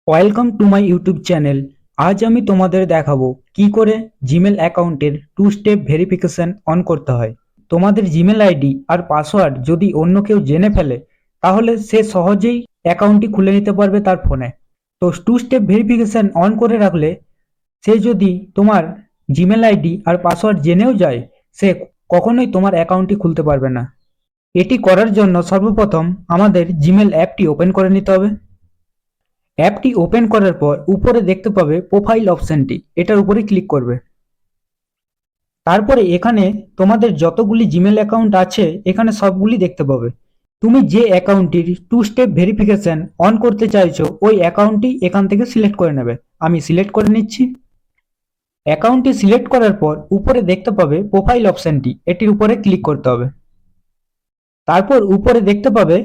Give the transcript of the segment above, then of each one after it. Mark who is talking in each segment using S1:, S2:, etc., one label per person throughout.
S1: Welcome to my YouTube channel. আজ আমি তোমাদের দেখাবো কি করে জিমেল অ্যাকাউন্টের টু স্টেপ ভেরিফিকেশন অন করতে হয়। তোমাদের জিমেল আইডি আর পাসওয়ার্ড যদি অন্য কেউ জেনে ফেলে তাহলে সে সহজেই অ্যাকাউন্টটি খুলে নিতে পারবে তার ফোনে। তো টু স্টেপ ভেরিফিকেশন অন করে রাখলে সে যদি তোমার জিমেল আইডি আর পাসওয়ার্ড জেনেও যায়, সে কখনোই তোমার অ্যাকাউন্টটি খুলতে পারবে না। এটি করার জন্য সর্বপ্রথম আমাদের জিমেল অ্যাপটি ওপেন করে নিতে হবে। অ্যাপটি ওপেন করার পর উপরে দেখতে পাবে প্রোফাইল অপশনটি, এটার উপরে ক্লিক করবে। তারপরে এখানে তোমাদের যতগুলি জিমেল অ্যাকাউন্ট আছে এখানে সবগুলি দেখতে পাবে। তুমি যে অ্যাকাউন্টটির টু স্টেপ ভেরিফিকেশন অন করতে চাইছো ওই অ্যাকাউন্টটি এখান থেকে সিলেক্ট করে নেবে। আমি সিলেক্ট করে নিচ্ছি। অ্যাকাউন্টটি সিলেক্ট করার পর উপরে দেখতে পাবে প্রোফাইল অপশনটি, এটির উপরে ক্লিক করতে হবে। তারপর উপরে দেখতে পাবে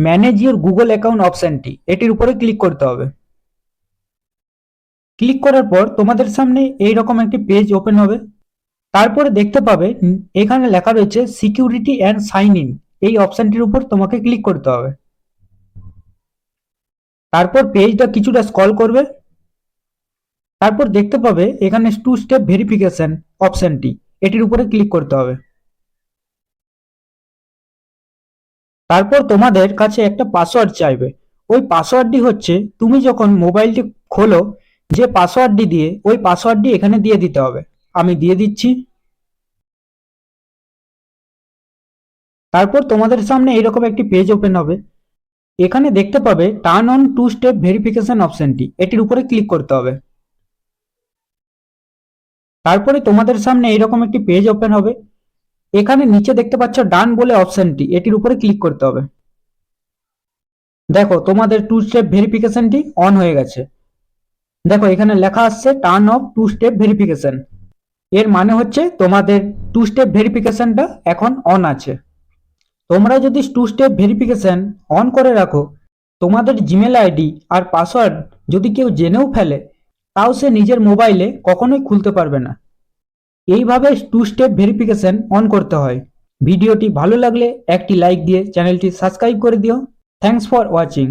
S1: ম্যানেজ ইওর গুগল অ্যাকাউন্ট অপশনটি, এটির উপরে ক্লিক করতে হবে। ক্লিক করার পর তোমাদের সামনে এইরকম একটি পেজ ওপেন হবে। তারপরে দেখতে পাবে এখানে লেখা রয়েছে সিকিউরিটি অ্যান্ড সাইন ইন, এই অপশনটির উপর তোমাকে ক্লিক করতে হবে। তারপর পেজটা কিছুটা স্ক্রল করবে। তারপর দেখতে পাবে এখানে টু স্টেপ ভেরিফিকেশন অপশনটি, এটির উপরে ক্লিক করতে হবে। তারপর তোমাদের কাছে একটা পাসওয়ার্ড চাইবে। ওই পাসওয়ার্ডটি হচ্ছে তুমি যখন মোবাইলটি খোলো যে পাসওয়ার্ডটি দিয়ে ওই পাসওয়ার্ডটি এখানে দিয়ে দিতে হবে। আমি দিয়ে দিচ্ছি। তারপর তোমাদের সামনে এইরকম একটি পেজ ওপেন হবে। এখানে দেখতে পাবে turn on two step verification অপশনটি, এটির উপরে ক্লিক করতে হবে। তারপরে তোমাদের সামনে এইরকম একটি পেজ ওপেন হবে। এখানে নিচে দেখতে পাচ্ছ ডান বলে অপশনটি, এটির উপরে ক্লিক করতে হবে। দেখো তোমাদের টু স্টেপ ভেরিফিকেশনটি অন হয়ে গেছে। দেখো এখানে লেখা আসছে turn off two step verification, এর মানে হচ্ছে তোমাদের টু স্টেপ ভেরিফিকেশনটা এখন অন আছে। তোমরা যদি টু স্টেপ ভেরিফিকেশন অন করে রাখো, তোমাদের জিমেল আইডি আর পাসওয়ার্ড যদি কেউ জেনেও ফেলে তাও সে নিজের মোবাইলে কখনোই খুলতে পারবে না। এইভাবে টু স্টেপ ভেরিফিকেশন অন করতে হয়। ভিডিওটি ভালো লাগলে একটি লাইক দিয়ে চ্যানেলটি সাবস্ক্রাইব করে দিও। Thanks for watching.